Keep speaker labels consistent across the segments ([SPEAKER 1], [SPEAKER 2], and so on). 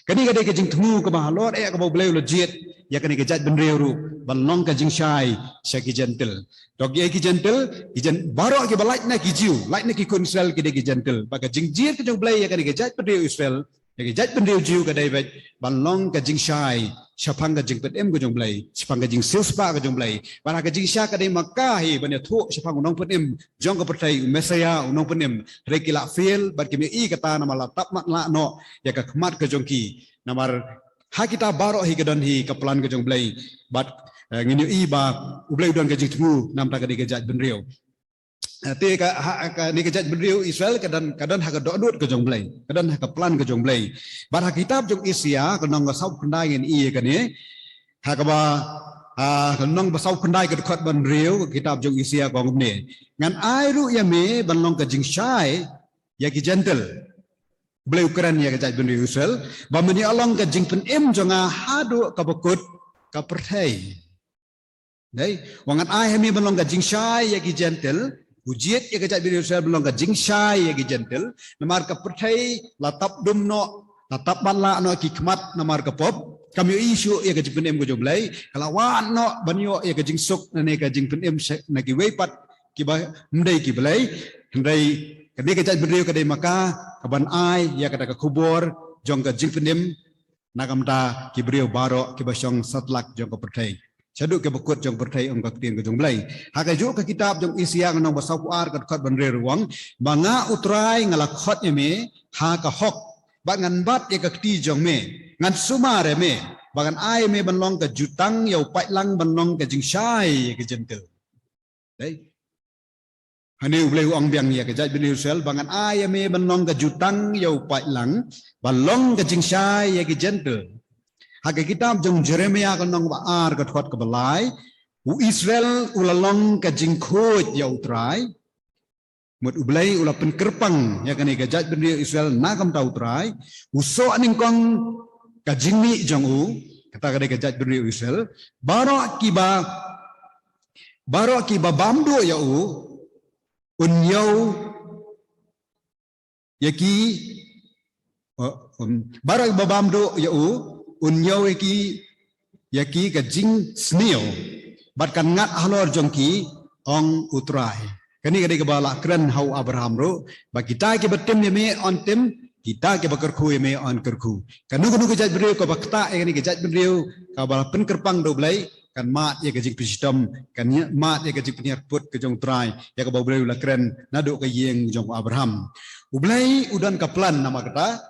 [SPEAKER 1] Kani kadai ke jing temu ke bahalor ke bau beleu legit ya kani ke jat benreu ru balong ke jing syai syaki gentle dog ye ki gentle ijen baro ke balait na ki jiu light na ki kun Israel ke de ki gentle baga jing jir ke jong belai ya kani ke jat benreu Israel ya ke jat benreu jiu ke dai balong ke jing syai syapang ke jing pedem ke jong belai syapang ke jing silspa ke jong belai bara ke jing sya ke dai Makkah hi banya thu syapang unong pedem jong ke pertai Mesaya unong pedem rekila fil bar ke mi kata nama la tap mat la no ya ke khmat ke jong ki namar ha kita baro hi kedon hi kapelan ke jong blai bat ngini i ba ublai don ke jing temu nam ta ke jat benriu te ka ni ke jat benriu Israel kadon ha ke dodut ke jong blai kadon ha kapelan ke jong blai bat ha kitab jong Isia kenong ga sau kendai ngin i ke ni ha ka ba kenong ba sau kendai ke khot benriu kitab jong Isia ko ngumne ngan ai ru ya me banlong ke jing syai ya ki gentle beli ukuran ya kejat benri Israel, bamani along ke jing pen jonga hadu kabakut kapertai. Dai, wangan ai hemi belong ke jing syai ya ki gentle, ujiet ya kejat benri Israel belong ke jing syai ya ki gentle, namar kapertai latap dumno, latap bala no ki khmat namar kapop, kami isu ya ke jing pen go joblai, kalawan no banyo ya ke jing suk ne ke jing pen na ki weipat ki ba mdai ki belai, ndai kadi kejat benri kadai maka kaban ai ya kata ke kubur jong ke jing penim nagamta ki beriu baro ki basyong satlak jong ke pertai saduk ke bekut jong pertai ong ke tien ke jong blai ha ke juk ke kitab jong Isia nong basau puar ke khot benri ruang banga utrai ngala khot me ha ka hok ba ngan bat ya ke ti jong me ngan sumare me bangan ai me banlong ke jutang yau pai lang banlong ke jing syai ke jentel dai hani ublai uang biang ya kejat bin Israel bangan ay me banlong ke jutang yau pai lang balong ke jing syai ya ke gentle ha ke kitab jong Jeremia kanong baar ke thot ke balai u Israel ulalong ke jing khoj yau trai mut ublai ula pen kerpang ya kani kejat bin Israel nagam tau trai uso aning kong ke jing ni jong u kata kani kejat bin Israel baro kiba bamdu ya u unyau yaki barak babam do ya u unyau yaki ka jing sneo bat kan ngat halor jongki ong utrai kani kadi kebala kren hau Abraham ro ba kita ke betem me on tem kita ke bakerku me on kerku kanu kejat beriu ko bakta kani kejat beriu ka bala pen kerpang do blai kan mat ya ke jing pisdom kan mat ya ke jing peniat put ke jong trai ya ke bablai la kren naduk ke yeng jong Abraham ublai udan kaplan nama kata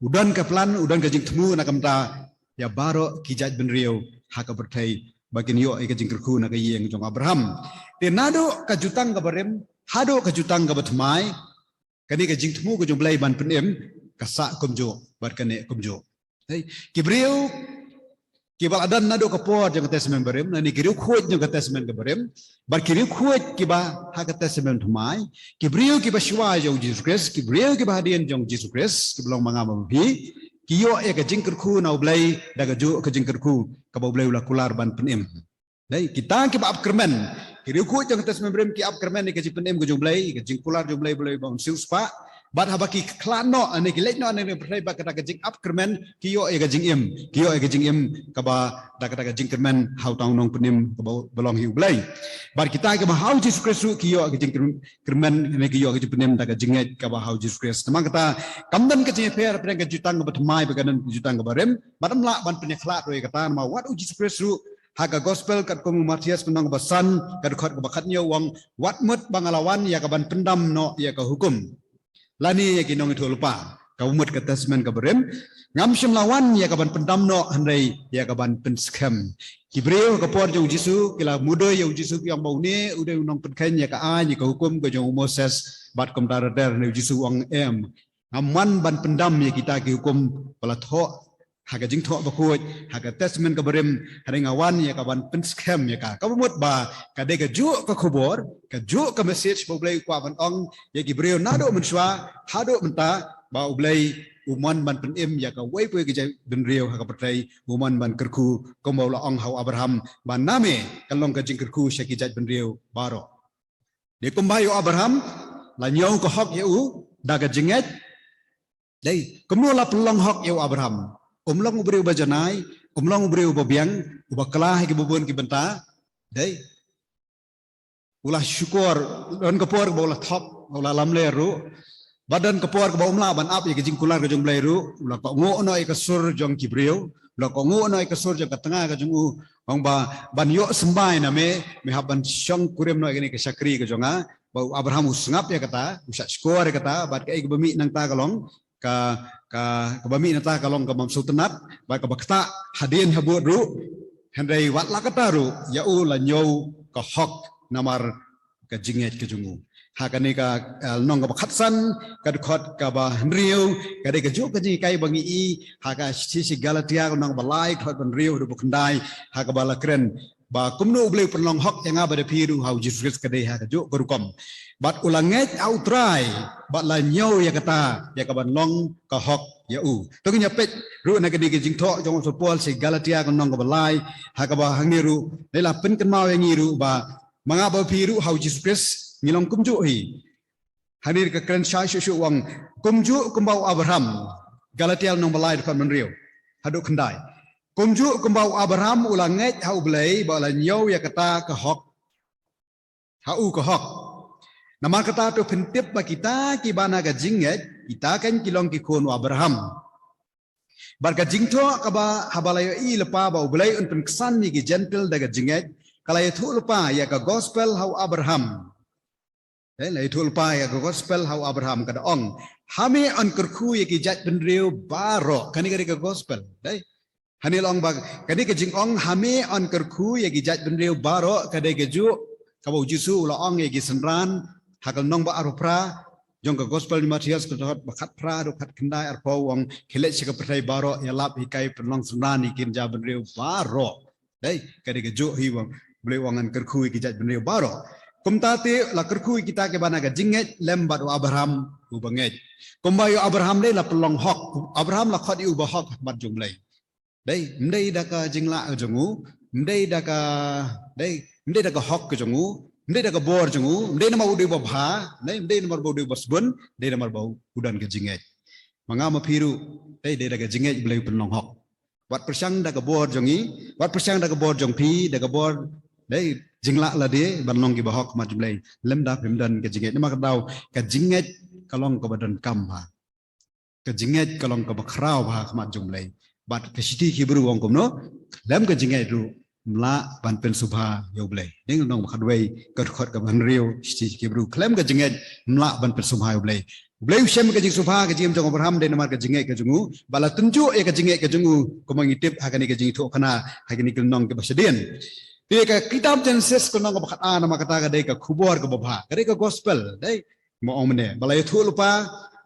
[SPEAKER 1] udan kaplan udan ke jing temu na kamta ya baro kijat benriu ha ka bertai bagian yo ke jing kerku na ke yeng jong Abraham te naduk ke jutang ke barem hadu ke jutang ke betmai kani ke jing temu ke jong blai ban penem kasak kumjo bar kane kumjo hey kibriu kibal adan nado kapor jang testament barem nani kiriu khoj jang testament barem bar kiriu khoj kiba ha testament thumai kibriu kiba shwa jong Jesus Christ kibriu kiba hadien jong Jesus Christ kiblong mangam bi kiyo e ka jingkerku na ublai daga ju ka jingkerku ka ublai ula kular ban penem dai kita kiba upkermen kiriu khoj jang testament barem ki upkermen ni ka jing penem ka jong blai ka jing kular jong blai blai bang silspa bat habaki klano ane kilek no ane pertai ba kata jing upkermen kiyo e gajing im kaba da kata jing kermen how taung nong penim belong hiu blai bar kita ke how Jesus Christ kiyo gajing kermen ne kiyo gajing penim da gajing et kaba how Jesus Christ tamang kata kamdan ke jing per pereng ke jutang ke betmai baganan jutang ke barem badam la ban penyeklat roi kata ma what Jesus Christ haga gospel kat kong Matias penang basan kat khot bakatnya wang wat mut bangalawan ya kaban pendam no ya ka hukum lani ya kinong itu lupa kau mut ke testament ke berem ngam syam lawan ya kaban pendam no handai ya kaban penskam kibreu ke por jong Jisu kila mudo ya Jisu yang bau ni udah unong penken ya ka an ya ka hukum ke jong Moses bat kom dar ne Jisu wang ngaman ban pendam ya kita ke hukum pala tho haga jing tho bakut haga testament ke berem hari ngawan ya kaban penskam ya ka kau mut ba kade ke juk ke kubur ke juk ke message boleh kwa ban ong ya kibreu nado menswa hado menta ba ublai uman ban penim ya ka wei pui ke benriu ha ka pertai uman ban kerku komau la ong hau Abraham ban name kalong ke jing kerku syakijat benriu baro de kumbayo Abraham la nyong ko hok ya u daga jinget dai kemula pelong hok ya Abraham Long ubri bajanai, long ubri ubabiang, ubaklah ke bubun ke benta, dai. Ulah syukur dan kepor ulah top, ulah lamleru. Badan kepor ke umla ban ap ya ke jingkular ke jong bleru, ulah ko ngo no ke sur jong kibriu, ulah ko ngo no ke sur jong ke tengah ke jong ong ba ban yo sembai na me haban syong kurem no ke syakri ke jonga, ba Abraham usngap ya kata, usah syukur ya kata, bat ke bemi nang ta kalong ka bami nang ta kalong ka mam sultanat, ba ka bakta hadin habut ru, hendai wat la kata ru, ya u la nyau ka hok namar ka jinget ke jongu. Hakani ka nong ka khatsan ka khot ka ba riu ka de ka ju ka ji kai bangi i haka si Galatia ka nong ba lai khot ban riu du bukandai haka ba la kren ba kumnu ble penlong hok yang ba de piru hau Jesus ka de haka ju korukom bat ulanget au try bat la nyau ya kata ya ka ban long ka hok ya u to nya pet ru na ka di ka jing tho jong so pol si Galatia ka nong ka ba lai haka ba hangiru le la pen kan mau yang ngiru ba manga ba piru hau Jesus ngilong kumju hi hadir ke keren syai syushu wang kumju kumbau Abraham Galatia nong balai dekat menriu haduk kendai kumju kumbau Abraham ulanget hau belai bala nyau ya kata ke hok hau ke hok nama kata tu pentip ba kita ki bana ga jinget kita kan kilong ki kono Abraham bar ga jingto ka ba habalayo i lepa ba belai un pen kesan ni ki gentle daga jinget kala itu lepa ya ka gospel hau Abraham. Lai thul pa ya gospel hau Abraham kada ong hame an kerku ya ki jat benriu baro kani kari ka gospel dai hani long bag kani ka jing ong hame an kerku ya ki jat benriu baro kada ke ju ka bau jisu la ong ya ki senran hakal nong ba arupra jong ka gospel ni Matius ka dot bakat pra do kat kendai arpo wong khilet sika pertai baro ya lap hikai penong senran ni kin ja benriu baro dai kada ke ju hi wong boleh wangan kerku ya ki jat benriu baro kumtati la kerkui kita ke bana ga jinget lembat Abraham u banget kumbayo Abraham le la pelong hok Abraham la khot u ba hok mat jumlai dai ndai da ka jingla jongu ndai da ka hok ke jongu ndai da ka bor jongu ndai na mau de ba bha ndai na mau de basbun ndai na mau udan ke jinget manga ma phiru dai da ka jinget blai pelong hok wat persang da ka bor jongi wat persang da ka bor jong phi da ka bor dai jingla la dia banlong ki bahok ma jumlai lemda pemdan ke jinget nama kadau ke jinget kalong ke badan kam ha ke jinget kalong ke bakrau ha ma jumlai bat ke siti ki bru wong komno lem ke jinget ru mla ban pen subha yo blai ning nong khadwei ke khot ke ban riu siti ki bru klem ke jinget mla ban pen subha yo blai blai sem ke jing subha ke jim jong Abraham de namar ke jinget ke jungu bala tunju e ke jinget ke jungu ko mangitip ha ke jing tho khana ha ke nikil nong ke basadian dia ka kitab Genesis ko nang bakat nama kata ka dai ka khubor ka babha ka dai ka gospel dai mo omne balai thu lupa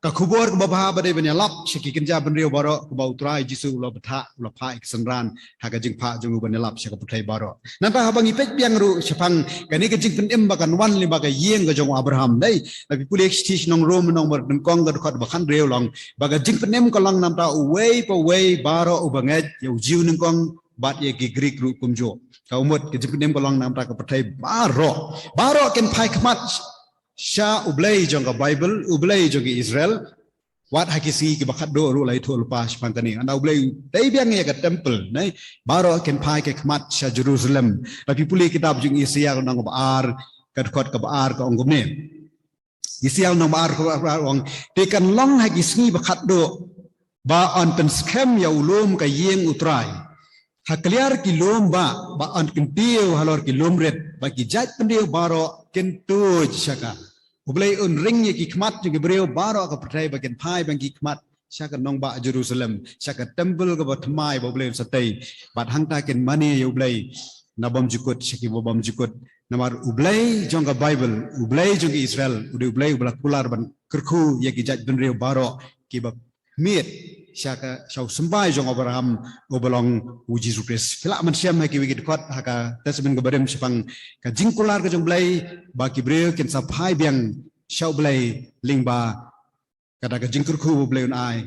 [SPEAKER 1] ka khubor ka babha ba dai benya lap shiki kinja benrio baro ka bau trai jisu lo batha lo pha ik sanran ha ka jing pha jungu benya lap shika puthai baro nanta habang ipek biang ru sepang ka ni ka jing pen em ba kan wan li ba ka yeng ka jong Abraham dai tapi pulek stis nong rom nong ber kong ka khot ba khan reu long ba ka jing pen em ka lang nam ta away pa way baro ubanget yu jiu nong kong bat ye ki Greek ru kumjo kau mut ke jemput dem kolong nam tak pertai baro ken pai kmat sha ublai jong ka Bible ublai jong Israel wat hakisi ki bakat do ru lai thul pas pangkani anda ublai dai biang ye ka temple nai baro ken pai ke kmat sha Jerusalem tapi puli kitab jong Isia nang baar ka khot ka baar ka ongum ne Isia nang baar ka ong te kan long hakisi bakat do ba on pen scam ya ulum ka yeng utrai hakliar ki lomba ba an kintiu halor ki lomret ba ki jat pendio baro kentu shaka ublai un ring ye ki khmat ju breu baro ka prai ba ken phai bang ki khmat shaka nong ba Jerusalem shaka temple ka ba thmai ba ublai satai bat hangta ken mani ye ublai nabam jukut shaki bobam jukut namar ublai jong ka Bible ublai jong Israel ublai ubla kular ban kerku ye ki jat pendio baro ki ba miet Syaka syau sembai jong Abraham obolong uji sukres filak manusia maki wikit kuat haka tasmin kebarem sepang ka jingkular ke jong blai baki breu ken sapai biang syau blai lingba kada ka jingkurku blai un ai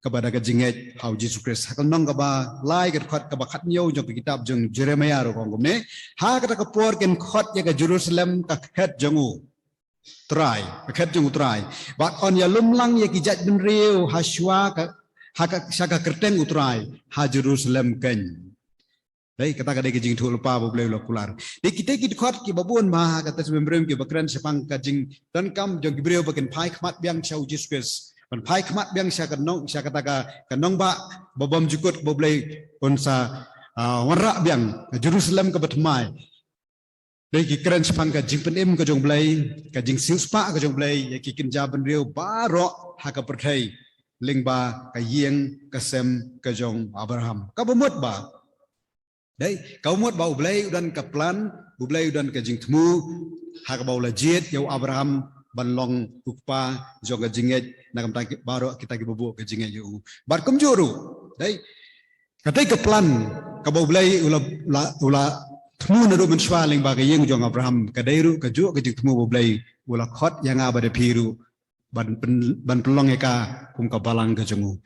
[SPEAKER 1] kepada ka jinget hau uji sukres hakal nong ka ba lai ke kuat ka ba khat nyau jong kitab jong Jeremiah ro kong ne ha kata ka por ken khot ya ka Jerusalem ka khat jongu trai ka khat jongu trai ba on ya lumlang ya ki jat bin riu haswa ka hak saka kerteng utrai ha Jerusalem ken. Dai kata kadai kejing tu lupa boleh lokular. Di kita khot ki babun ma kata sebelum ki bakran sepang kajing dan kam jong gibreu baken pai khmat biang chau Jesus. Pan pai khmat biang sya kanong sya kata ka kanong ba babam jukut boleh onsa warak biang Jerusalem ke betmai. Dai ki keren sepang kajing penem ka jong blai kajing siuspa ka jong blai ya ki kinja benriu barok ha ka perthai lingba ka yeng ka sem ka jong Abraham. Ka bomot ba đấy kau muat bau belai udan ke plan belai udan ke jing temu hak bau lajit yau Abraham banlong ukpa jong jinget nakam tak baro kita ki bubu ke jinget yu bar kum juru đấy katai ke plan ka bau belai ula temu nado menswa ling ba ke yeng jong Abraham kadai ru ke ju ke jing temu belai ula khot yang abade piru ban pelong eka kum ka balang ke jongu